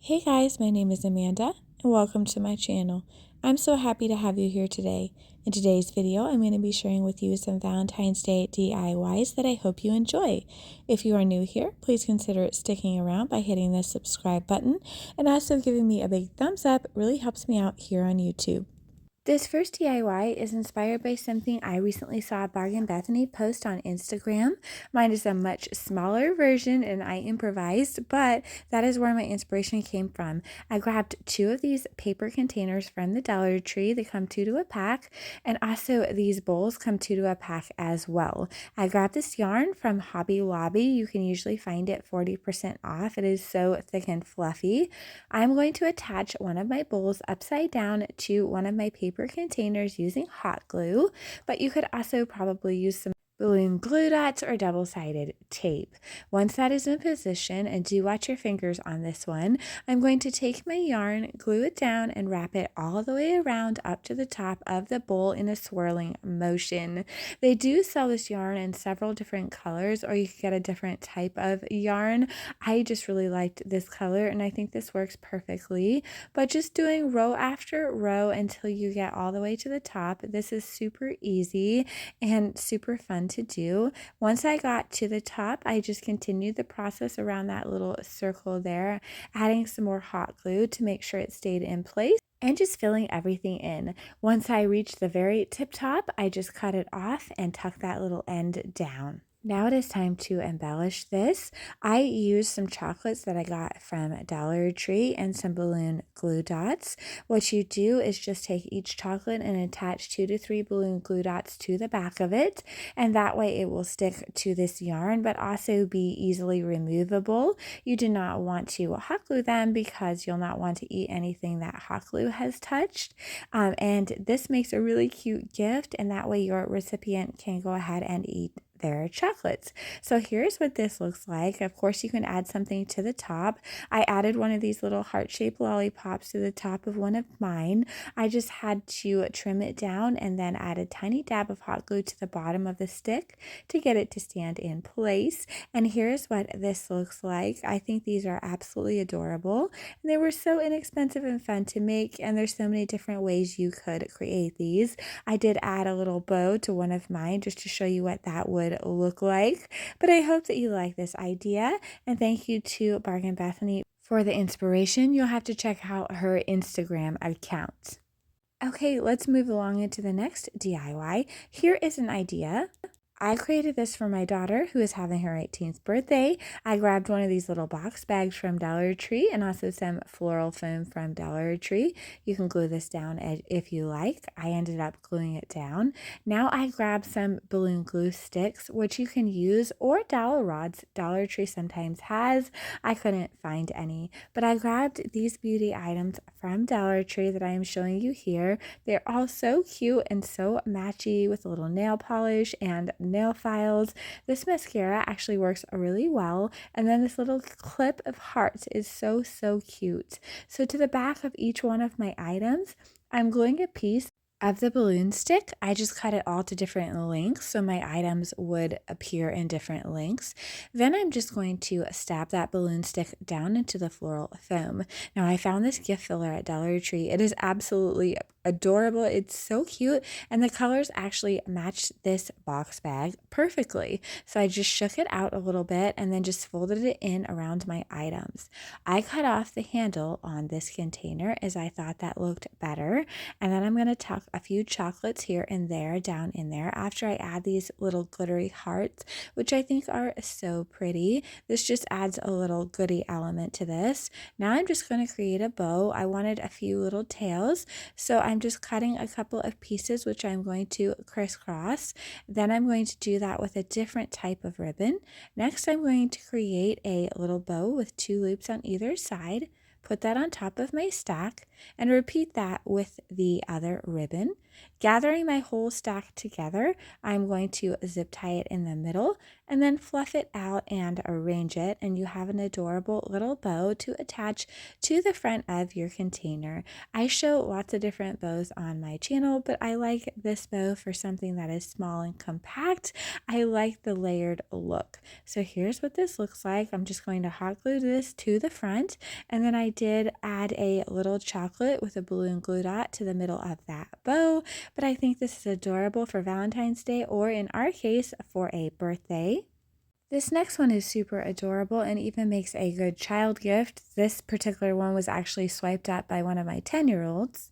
Hey guys, my name is Amanda and welcome to my channel. I'm so happy to have you here today. In today's video, I'm going to be sharing with you some Valentine's Day DIYs that I hope you enjoy. If you are new here, please consider sticking around by hitting the subscribe button and also giving me a big thumbs up. It really helps me out here on YouTube. This first DIY is inspired by something I recently saw Bargain Bethany post on Instagram. Mine is a much smaller version and I improvised, but that is where my inspiration came from. I grabbed 2 of these paper containers from the Dollar Tree. They come 2 to a pack, and also these bowls come 2 to a pack as well. I grabbed this yarn from Hobby Lobby. You can usually find it 40% off. It is so thick and fluffy. I'm going to attach one of my bowls upside down to one of my paper containers using hot glue, but you could also probably use some balloon glue dots or double-sided tape. Once that is in position, and do watch your fingers on this one, I'm going to take my yarn, glue it down, and wrap it all the way around up to the top of the bowl in a swirling motion. They do sell this yarn in several different colors, or you could get a different type of yarn. I just really liked this color and I think this works perfectly, but just doing row after row until you get all the way to the top. This is super easy and super fun to do. Once I got to the top, I just continued the process around that little circle there, adding some more hot glue to make sure it stayed in place and just filling everything in. Once I reached the very tip top, I just cut it off and tucked that little end down. Now it is time to embellish this. I used some chocolates that I got from Dollar Tree and some balloon glue dots. What you do is just take each chocolate and attach 2 to 3 balloon glue dots to the back of it, and that way it will stick to this yarn but also be easily removable. You do not want to hot glue them because you'll not want to eat anything that hot glue has touched. And this makes a really cute gift, and that way your recipient can go ahead and eat their chocolates. So here's what this looks like. Of course, you can add something to the top. I added one of these little heart-shaped lollipops to the top of one of mine. I just had to trim it down and then add a tiny dab of hot glue to the bottom of the stick to get it to stand in place. And here's what this looks like. I think these are absolutely adorable. And they were so inexpensive and fun to make, and there's so many different ways you could create these. I did add a little bow to one of mine just to show you what that would look like, but I hope that you like this idea, and thank you to Bargain Bethany for the inspiration. You'll have to check out her Instagram account. Okay, let's move along into the next DIY. Here is an idea. I created this for my daughter who is having her 18th birthday. I grabbed one of these little box bags from Dollar Tree and also some floral foam from Dollar Tree. You can glue this down if you like. I ended up gluing it down. Now I grabbed some balloon glue sticks, which you can use, or dowel rods. Dollar Tree sometimes has. I couldn't find any, but I grabbed these beauty items from Dollar Tree that I am showing you here. They're all so cute and so matchy with a little nail polish and nail files. This mascara actually works really well, and then this little clip of hearts is so cute. So to the back of each one of my items, I'm gluing a piece of the balloon stick. I just cut it all to different lengths so my items would appear in different lengths. Then I'm just going to stab that balloon stick down into the floral foam. Now I found this gift filler at Dollar Tree. It is absolutely adorable. It's so cute, and the colors actually match this box bag perfectly. So I just shook it out a little bit and then just folded it in around my items. I cut off the handle on this container as I thought that looked better, and then I'm going to tuck a few chocolates here and there down in there after I add these little glittery hearts, which I think are so pretty. This just adds a little goodie element to this. Now I'm just going to create a bow. I wanted a few little tails, so I'm just cutting a couple of pieces, which I'm going to crisscross. Then I'm going to do that with a different type of ribbon. Next, I'm going to create a little bow with 2 loops on either side. Put that on top of my stack and repeat that with the other ribbon. Gathering my whole stack together, I'm going to zip tie it in the middle and then fluff it out and arrange it, and you have an adorable little bow to attach to the front of your container. I show lots of different bows on my channel, but I like this bow for something that is small and compact. I like the layered look. So here's what this looks like. I'm just going to hot glue this to the front, and then I did add a little chocolate with a balloon glue dot to the middle of that bow, but I think this is adorable for Valentine's Day, or in our case, for a birthday. This next one is super adorable and even makes a good child gift. This particular one was actually swiped at by one of my 10-year-olds.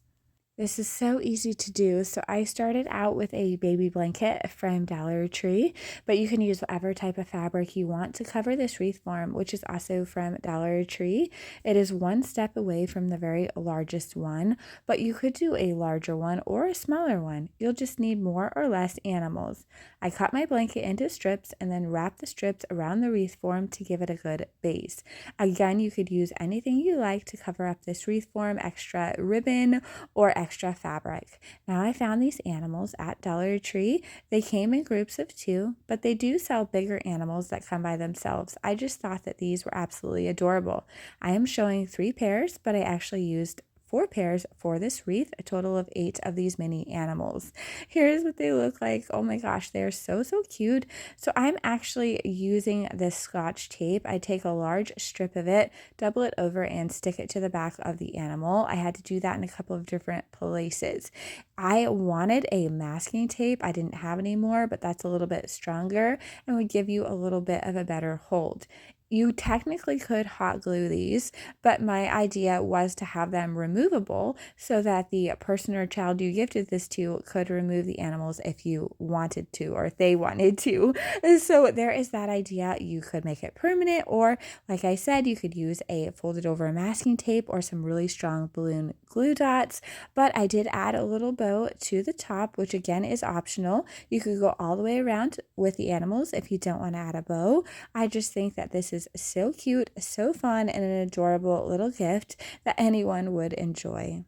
This is so easy to do. So I started out with a baby blanket from Dollar Tree, but you can use whatever type of fabric you want to cover this wreath form, which is also from Dollar Tree. It is one step away from the very largest one, but you could do a larger one or a smaller one. You'll just need more or less animals. I cut my blanket into strips and then wrapped the strips around the wreath form to give it a good base. Again, you could use anything you like to cover up this wreath form, extra ribbon or extra fabric. Now I found these animals at Dollar Tree. They came in groups of 2, but they do sell bigger animals that come by themselves. I just thought that these were absolutely adorable. I am showing 3 pairs, but I actually used 4 pairs for this wreath, a total of 8 of these mini animals. Here's what they look like. Oh my gosh, they're so cute. So I'm actually using this Scotch tape. I take a large strip of it, double it over, and stick it to the back of the animal. I had to do that in a couple of different places. I wanted a masking tape. I didn't have any more, but that's a little bit stronger and would give you a little bit of a better hold. You technically could hot glue these, but my idea was to have them removable so that the person or child you gifted this to could remove the animals if you wanted to, or if they wanted to. So there is that idea. You could make it permanent, or like I said, you could use a folded over masking tape or some really strong balloon glue dots. But I did add a little bow to the top, which again is optional. You could go all the way around with the animals if you don't want to add a bow. I just think that this is so cute, so fun, and an adorable little gift that anyone would enjoy.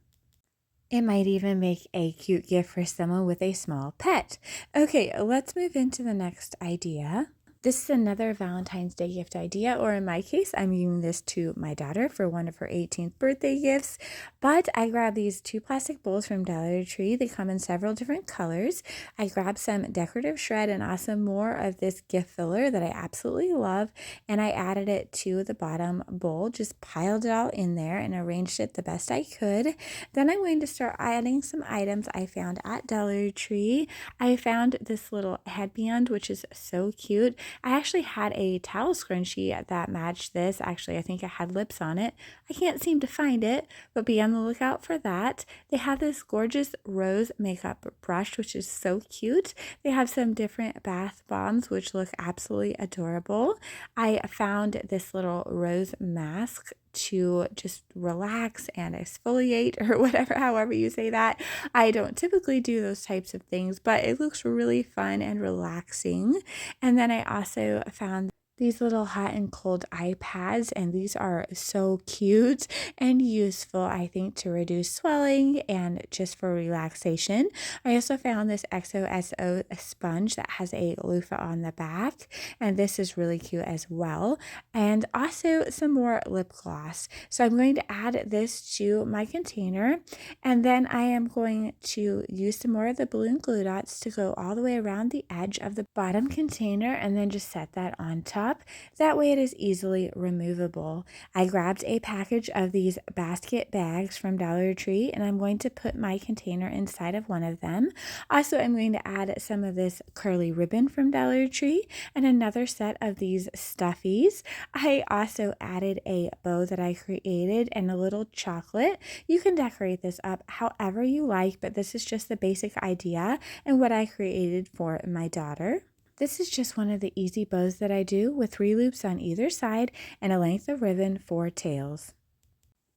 It might even make a cute gift for someone with a small pet. Okay, let's move into the next idea. This is another Valentine's Day gift idea, or in my case, I'm giving this to my daughter for one of her 18th birthday gifts. But I grabbed these 2 plastic bowls from Dollar Tree. They come in several different colors. I grabbed some decorative shred and also more of this gift filler that I absolutely love, and I added it to the bottom bowl, just piled it all in there and arranged it the best I could. Then I'm going to start adding some items I found at Dollar Tree. I found this little headband, which is so cute. I actually had a towel scrunchie that matched this. Actually, I think it had lips on it. I can't seem to find it, but be on the lookout for that. They have this gorgeous rose makeup brush, which is so cute. They have some different bath bombs, which look absolutely adorable. I found this little rose mask to just relax and exfoliate, or whatever, however you say that. I don't typically do those types of things, but it looks really fun and relaxing. And then I also found these little hot and cold eye pads, and these are so cute and useful, I think, to reduce swelling and just for relaxation. I also found this XOSO sponge that has a loofah on the back, and this is really cute as well. And also some more lip gloss. So I'm going to add this to my container, and then I am going to use some more of the balloon glue dots to go all the way around the edge of the bottom container, and then just set that on top. That way it is easily removable. I grabbed a package of these basket bags from Dollar Tree, and I'm going to put my container inside of one of them. Also, I'm going to add some of this curly ribbon from Dollar Tree and another set of these stuffies. I also added a bow that I created and a little chocolate. You can decorate this up however you like, but this is just the basic idea and what I created for my daughter. This is just one of the easy bows that I do with 3 loops on either side and a length of ribbon for tails.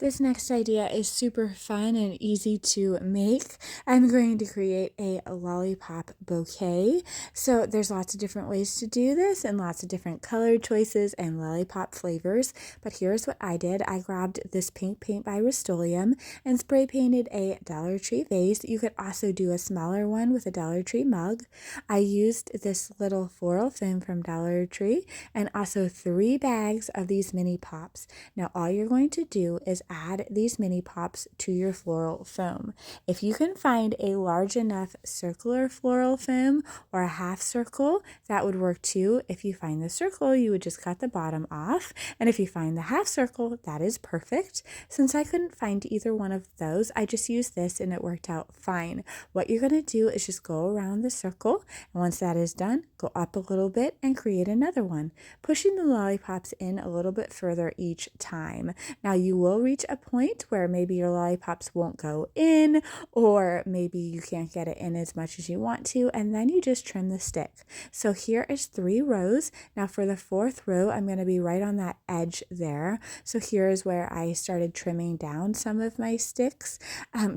This next idea is super fun and easy to make. I'm going to create a lollipop bouquet. So there's lots of different ways to do this and lots of different color choices and lollipop flavors. But here's what I did. I grabbed this pink paint by Rust-Oleum and spray painted a Dollar Tree vase. You could also do a smaller one with a Dollar Tree mug. I used this little floral foam from Dollar Tree and also 3 bags of these mini pops. Now all you're going to do is add these mini pops to your floral foam. If you can find a large enough circular floral foam or a half circle, that would work too. If you find the circle, you would just cut the bottom off. And if you find the half circle, that is perfect. Since I couldn't find either one of those, I just used this and it worked out fine. What you're going to do is just go around the circle. And once that is done, go up a little bit and create another one, pushing the lollipops in a little bit further each time. Now you will reach a point where maybe your lollipops won't go in, or maybe you can't get it in as much as you want to, and then you just trim the stick. So here is 3 rows. Now for the 4th row, I'm going to be right on that edge there. So here is where I started trimming down some of my sticks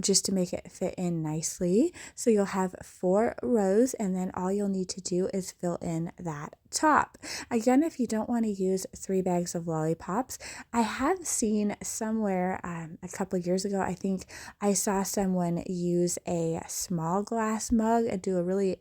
just to make it fit in nicely. So you'll have 4 rows, and then all you'll need to do is fill in that top. Again, if you don't want to use 3 bags of lollipops, I have seen somewhere a couple of years ago, I think I saw someone use a small glass mug and do a really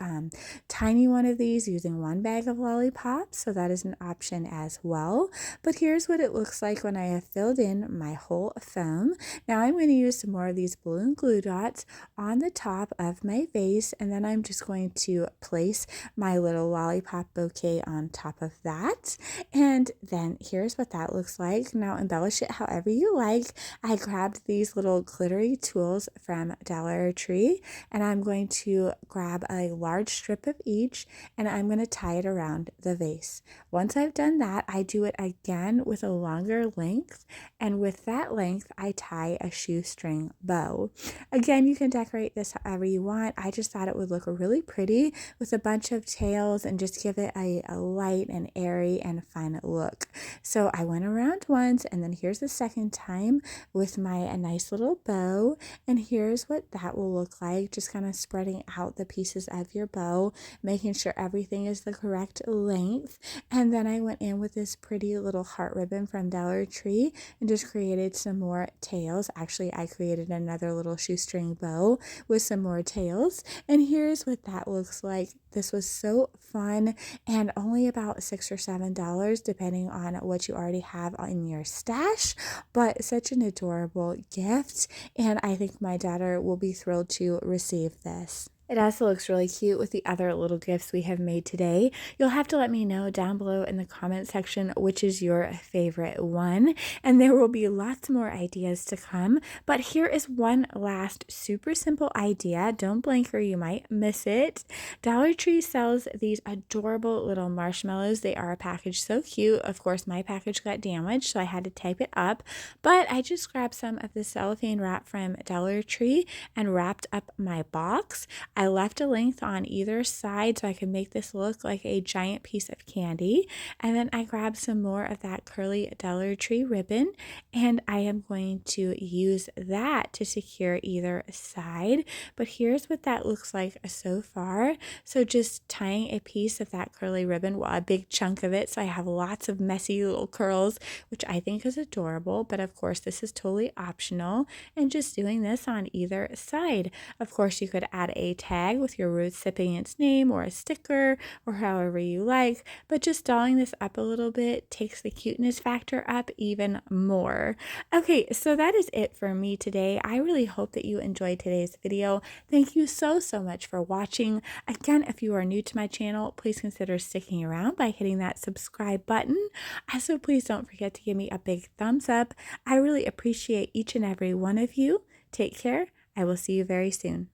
tiny one of these using 1 bag of lollipops. So that is an option as well. But here's what it looks like when I have filled in my whole foam. Now I'm going to use some more of these balloon glue dots on the top of my vase, and then I'm just going to place my little lollipop bouquet on top of that. And then here's what that looks like. Now embellish it however you like. I grabbed these little glittery tools from Dollar Tree, and I'm going to grab a large strip of each, and I'm going to tie it around the vase. Once I've done that, I do it again with a longer length, and with that length, I tie a shoestring bow. Again, you can decorate this however you want. I just thought it would look really pretty with a bunch of tails and just give it a light and airy and fun look. So I went around once, and then here's the second time with my nice little bow, and here's what that will look like, just kind of spreading out the pieces of your bow, making sure everything is the correct length. And then I went in with this pretty little heart ribbon from Dollar Tree and just created some more tails. Actually, I created another little shoestring bow with some more tails, and here's what that looks like. This was so fun and only about $6 or $7 depending on what you already have in your stash, but such an adorable gift, and I think my daughter will be thrilled to receive this. It also looks really cute with the other little gifts we have made today. You'll have to let me know down below in the comment section which is your favorite one, and there will be lots more ideas to come. But here is one last super simple idea. Don't blink or you might miss it. Dollar Tree sells these adorable little marshmallows. They are packaged so cute. Of course, my package got damaged, so I had to type it up, but I just grabbed some of the cellophane wrap from Dollar Tree and wrapped up my box. I left a length on either side so I could make this look like a giant piece of candy. And then I grabbed some more of that curly Dollar Tree ribbon, and I am going to use that to secure either side. But here's what that looks like so far. So just tying a piece of that curly ribbon, well, a big chunk of it, so I have lots of messy little curls, which I think is adorable. But of course, this is totally optional, and just doing this on either side. Of course, you could add a tag with your recipient's name or a sticker or however you like, but just dolling this up a little bit takes the cuteness factor up even more. Okay, so that is it for me today. I really hope that you enjoyed today's video. Thank you so much for watching. Again, if you are new to my channel, please consider sticking around by hitting that subscribe button. Also, please don't forget to give me a big thumbs up. I really appreciate each and every one of you. Take care. I will see you very soon.